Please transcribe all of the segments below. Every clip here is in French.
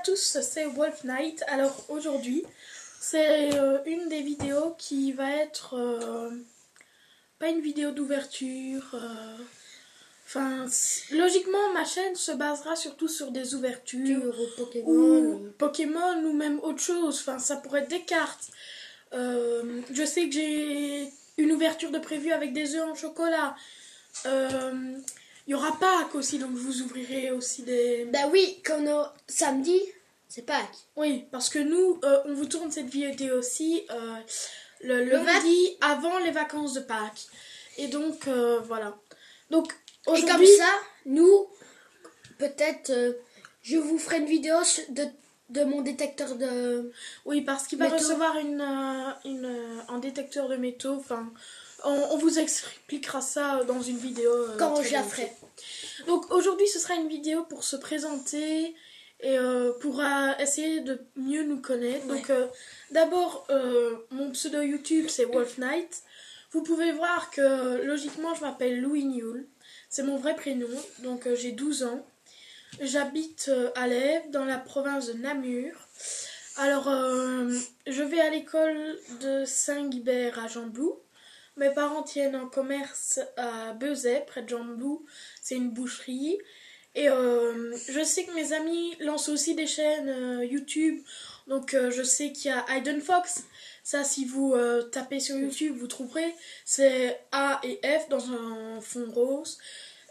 tous, c'est Wolf Knight. Alors aujourd'hui, c'est une des vidéos qui va être pas une vidéo d'ouverture. Enfin, logiquement, ma chaîne se basera surtout sur des ouvertures ou Pokémon ou même autre chose. Enfin, ça pourrait être des cartes. Je sais que j'ai une ouverture de prévue avec des œufs en chocolat. Il y aura Pâques aussi, donc je vous ouvrirai aussi des... Bah oui, comme samedi, c'est Pâques. Oui, parce que nous, on vous tourne cette vidéo aussi le lundi avant les vacances de Pâques. Et donc, voilà. Donc, et comme ça, nous, peut-être, je vous ferai une vidéo de mon détecteur de... Oui, parce qu'il va recevoir un détecteur de métaux. Enfin, on vous expliquera ça dans une vidéo. Quand je la ferai. Donc aujourd'hui, ce sera une vidéo pour se présenter et pour essayer de mieux nous connaître. Ouais. Donc d'abord, mon pseudo YouTube, c'est Wolf Knight. Vous pouvez voir que logiquement, je m'appelle Louis Newell. C'est mon vrai prénom. Donc j'ai 12 ans. J'habite à Lèves, dans la province de Namur. Alors, je vais à l'école de Saint-Guibert à Gembloux. Mes parents tiennent un commerce à Beuzet, près de Gembloux. C'est une boucherie. Et je sais que mes amis lancent aussi des chaînes YouTube. Donc, je sais qu'il y a Hayden Fox. Ça, si vous tapez sur YouTube, vous trouverez. C'est A et F dans un fond rose.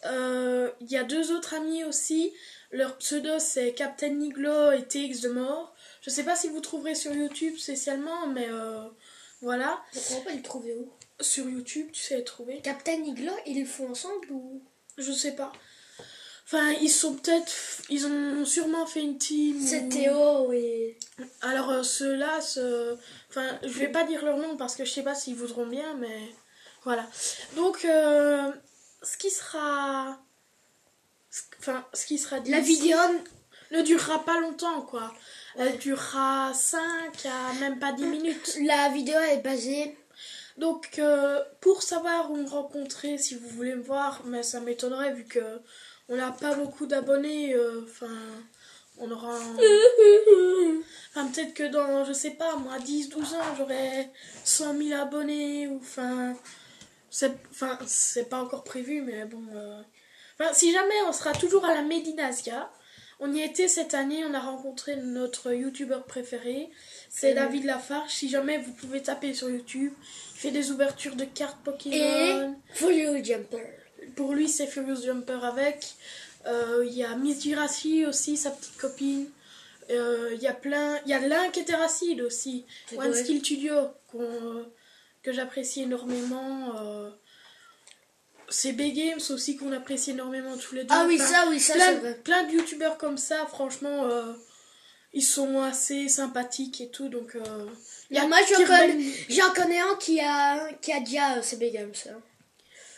Il y a deux autres amis aussi. Leur pseudo, c'est Captain Niglo et TX de mort. Je sais pas si vous trouverez sur YouTube spécialement, mais voilà. Pourquoi pas les trouver où? Sur YouTube, tu sais les trouver. Captain Niglo, ils le font ensemble ou? Je sais pas. Enfin, ils ont sûrement fait une team. C'est Théo, oui. Alors ceux-là, enfin, je vais pas dire leur nom parce que je sais pas s'ils voudront bien, mais voilà. Donc, ce qui sera dit la vidéo ne durera pas longtemps, quoi. Elle durera 5 à même pas 10 minutes. La vidéo est basée... Donc, pour savoir où me rencontrer, si vous voulez me voir, mais ça m'étonnerait vu que on n'a pas beaucoup d'abonnés. Enfin, on aura... Enfin, peut-être que dans, je sais pas, moi, 10-12 ans, j'aurai 100 000 abonnés. Ou, enfin, c'est pas encore prévu, mais bon... Enfin, si jamais, on sera toujours à la Médinasia. On y était cette année, on a rencontré notre youtubeur préféré, c'est David Lafarge. Si jamais vous pouvez taper sur YouTube, il fait des ouvertures de cartes Pokémon. Et Furious Jumper. Pour lui, c'est Furious Jumper avec. Il y a Miss Girassi aussi, sa petite copine. Il y a Link et Terracid aussi. One Skill Studio, que j'apprécie énormément. C'est B-Games aussi qu'on apprécie énormément tous les deux. Ah oui, ça, c'est vrai. Plein de youtubeurs comme ça, franchement, ils sont assez sympathiques et tout, donc... moi, j'en connais un qui a déjà c'est B-Games. Hein.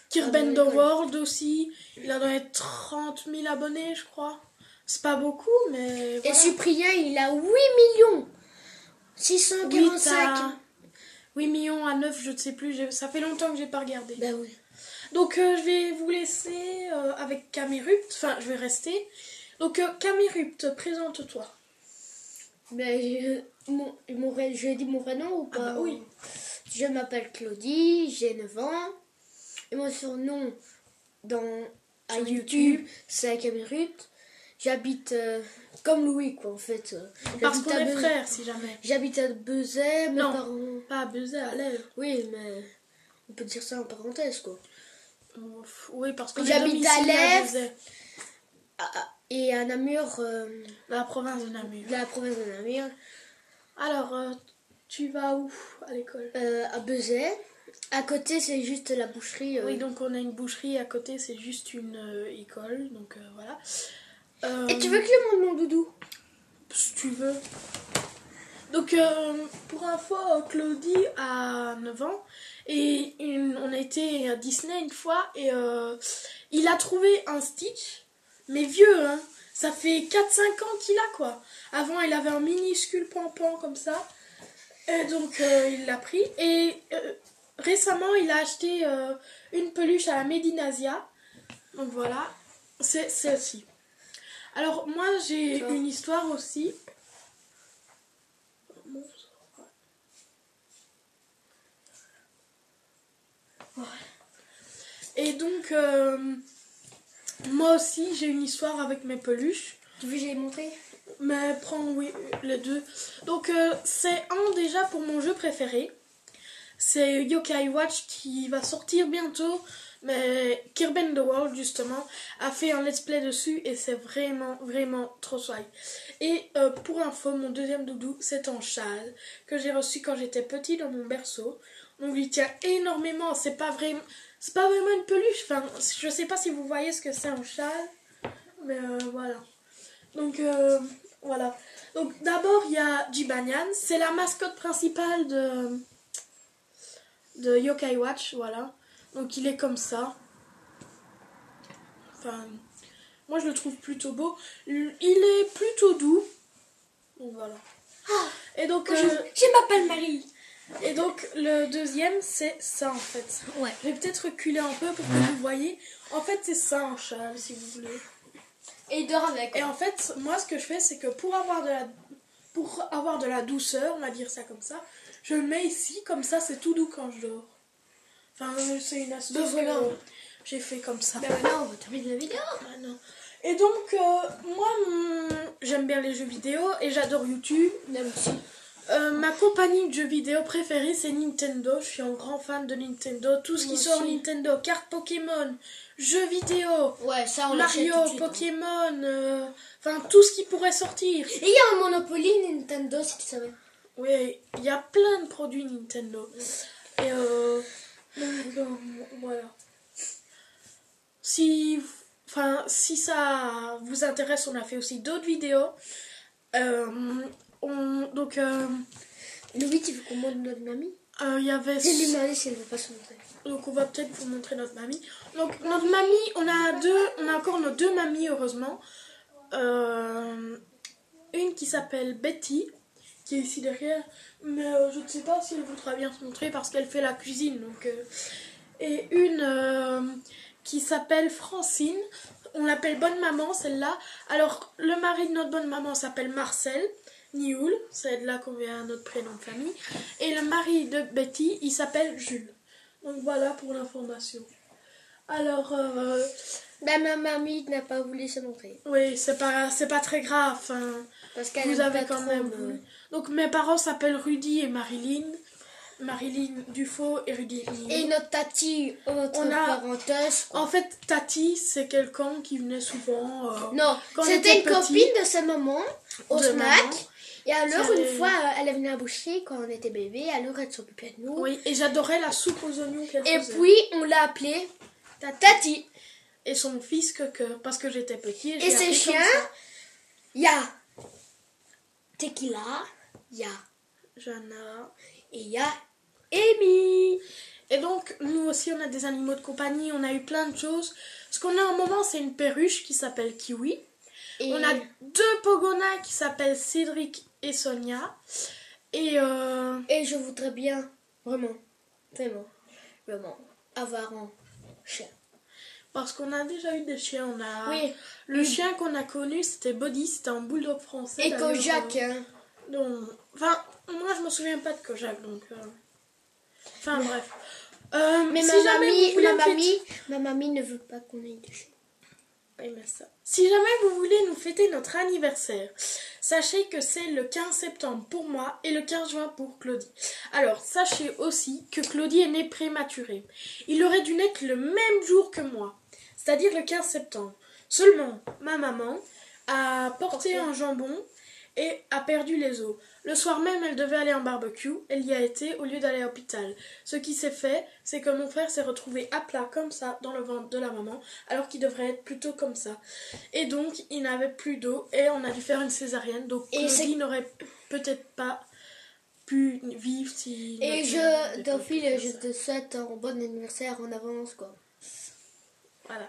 Kirben The World aussi, il a dans les 30 000 abonnés, je crois. C'est pas beaucoup, mais voilà. Et Cyprien, il a 8 millions 645 8 millions à 9, je ne sais plus, ça fait longtemps que j'ai pas regardé. Ben oui. Donc je vais vous laisser avec Camerupt, enfin je vais rester. Donc Camerupt, présente-toi. Ben, je dis mon vrai nom ou pas? Ah bah oui. Je m'appelle Claudie, j'ai 9 ans. Et mon surnom à YouTube, c'est Camerupt. J'habite comme Louis, quoi, en fait. Parce qu'on est frères, si jamais. J'habite à Beuzet, mes parents... pas à Beuzet, à Lèves. Oui, mais on peut dire ça en parenthèse, quoi. Oui, parce que j'habite à Lèves et à Namur. La province de Namur. La province de Namur. Alors, tu vas où à l'école? À Beuzet. À côté, c'est juste la boucherie. Oui, donc on a une boucherie. À côté, c'est juste une école. Donc voilà. Et tu veux que je montre mon doudou? Si tu veux. Donc, pour info, Claudie a 9 ans. Et on a été à Disney une fois. Et il a trouvé un Stitch. Mais vieux, hein. Ça fait 4-5 ans qu'il a, quoi. Avant, il avait un minuscule pampan comme ça. Et donc, il l'a pris. Et récemment, il a acheté une peluche à la Médinasia. Donc voilà. C'est celle-ci. Alors, moi, j'ai une histoire aussi. Et donc, moi aussi, j'ai une histoire avec mes peluches. Tu veux que je les montre? Mais prends, oui, les deux. Donc, c'est un déjà pour mon jeu préféré. C'est Yokai Watch qui va sortir bientôt. Mais Kirby and the World, justement, a fait un let's play dessus et c'est vraiment, vraiment trop swag. Et pour info, mon deuxième doudou, c'est un châle que j'ai reçu quand j'étais petit dans mon berceau. Donc, il tient énormément. C'est pas vraiment une peluche. Enfin, je sais pas si vous voyez ce que c'est un châle. Mais voilà. Donc, voilà. Donc, d'abord, il y a Jibanyan. C'est la mascotte principale de Yokai Watch, voilà. Donc il est comme ça. Enfin, moi je le trouve plutôt beau. Il est plutôt doux. Donc voilà. Et donc Je m'appelle Marie. et donc le deuxième c'est ça en fait. Ouais. Je vais peut-être reculer un peu pour que vous voyez. En fait c'est ça un châle si vous voulez. Et il dort avec. Et en fait moi ce que je fais c'est que pour avoir de la douceur, on va dire ça comme ça, je le mets ici comme ça c'est tout doux quand je dors. Enfin, c'est une astuce que j'ai fait comme ça. Ben maintenant, on va terminer la vidéo. Non. Et donc, moi, j'aime bien les jeux vidéo et j'adore YouTube. Même aussi. Ma compagnie de jeux vidéo préférée, c'est Nintendo. Je suis un grand fan de Nintendo. Tout ce qui sort Nintendo, cartes Pokémon, jeux vidéo, Ouais, ça on Mario, l'achète tout de suite, Pokémon, enfin tout ce qui pourrait sortir. Et il y a un Monopoly Nintendo, si tu savais. Oui, il y a plein de produits Nintendo. Et donc, voilà. Si ça vous intéresse, on a fait aussi d'autres vidéos. Donc, Louis, tu veux qu'on montre notre mamie? il y avait... J'ai lui demandé si elle veut pas se montrer. Donc, on va peut-être vous montrer notre mamie. Donc, notre mamie, on a encore nos deux mamies, heureusement. Une qui s'appelle Betty, qui est ici derrière. Mais je ne sais pas si elle voudra bien se montrer parce qu'elle fait la cuisine. Donc, et une qui s'appelle Francine. On l'appelle Bonne Maman, celle-là. Alors, le mari de notre bonne maman s'appelle Marcel Nioul. C'est de là qu'on vient à notre prénom de famille. Et le mari de Betty, il s'appelle Jules. Donc, voilà pour l'information. Alors... Ben, ma mamie n'a pas voulu se montrer. oui, c'est pas très grave. Hein. Parce qu'elle Vous aime avez pas quand trop même voulu. Donc, mes parents s'appellent Rudy et Marilyn. Marilyn Dufaux et Rudy Nioul. Et notre tati, notre parenthèse. En fait, Tati, c'est quelqu'un qui venait souvent. Non, quand on c'était une était petit, copine de sa maman au de snack. maman. Et alors, Qui une allait- fois, elle est venue à la boucherie quand on était bébé. Alors, elle s'occupait de nous. Oui, et j'adorais la soupe aux oignons qu'elle Et faisait. puis, on l'a appelée Tati. Et son fils, parce que j'étais petit. Et ses chiens, il y a Tequila, il y a Jana. et il y a Amy. Et donc, nous aussi, on a des animaux de compagnie, on a eu plein de choses. Ce qu'on a en moment, c'est une perruche qui s'appelle Kiwi. Et On a deux Pogonas qui s'appellent Cédric et Sonia. Et je voudrais bien, vraiment, avoir un chien. parce qu'on a déjà eu des chiens, on a... Oui. Le chien qu'on a connu, c'était Bodhi, c'était un bulldog français. Et d'ailleurs, Kojak, hein. donc, enfin, moi, je me souviens pas de Kojak, donc... Enfin, bref. Mais si ma jamais vous voulez ma mamie ne veut pas qu'on ait de chien. Oui, mais ça. Si jamais vous voulez nous fêter notre anniversaire, sachez que c'est le 15 septembre pour moi et le 15 juin pour Claudie. Alors, sachez aussi que Claudie est née prématurée. Il aurait dû naître le même jour que moi, c'est-à-dire le 15 septembre. Seulement, ma maman a porté un jambon et a perdu les os. Le soir même, elle devait aller en barbecue. Elle y a été au lieu d'aller à l'hôpital. Ce qui s'est fait, c'est que mon frère s'est retrouvé à plat comme ça dans le ventre de la maman, alors qu'il devrait être plutôt comme ça. Et donc, il n'avait plus d'os et on a dû faire une césarienne. Donc, Claudie n'aurait peut-être pas pu vivre si... Et je te souhaite un bon anniversaire en avance, quoi. Voilà.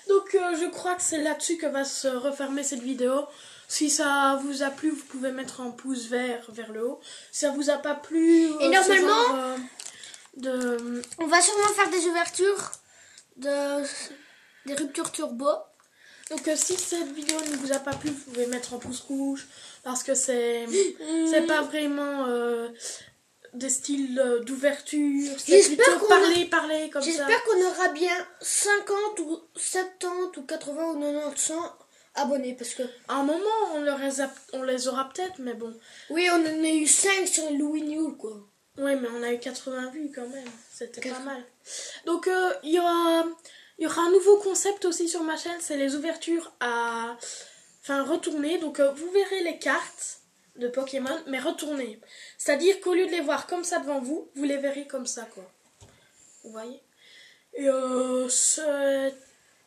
Donc, je crois que c'est là-dessus que va se refermer cette vidéo. Si ça vous a plu, vous pouvez mettre un pouce vert vers le haut. Si ça vous a pas plu... Et normalement, on va sûrement faire des ouvertures, des ruptures turbo. Donc si cette vidéo ne vous a pas plu, vous pouvez mettre en pouce rouge parce que c'est pas vraiment des styles d'ouverture. C'est plutôt parler comme ça. J'espère qu'on aura bien 50 ou 70 ou 80 ou 90, 100 abonnés parce que... À un moment, on les aura peut-être, mais bon. Oui, on en a eu 5 sur Louis New, quoi. Oui, mais on a eu 80 vues quand même. C'était pas mal. Donc il y aura un nouveau concept aussi sur ma chaîne, c'est les ouvertures retournées. Donc vous verrez les cartes de Pokémon, mais retournées. C'est-à-dire qu'au lieu de les voir comme ça devant vous, vous les verrez comme ça, quoi. Vous voyez? Et c'est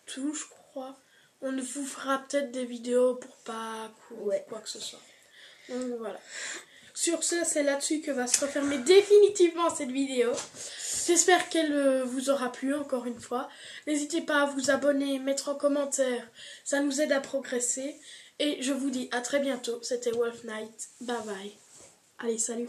tout, je crois. On vous fera peut-être des vidéos pour Pâques ou quoi que ce soit. Donc voilà. Sur ce, c'est là-dessus que va se refermer définitivement cette vidéo. J'espère qu'elle vous aura plu encore une fois. N'hésitez pas à vous abonner, mettre en commentaire. Ça nous aide à progresser. Et je vous dis à très bientôt. C'était Wolf Knight. Bye bye. Allez, salut.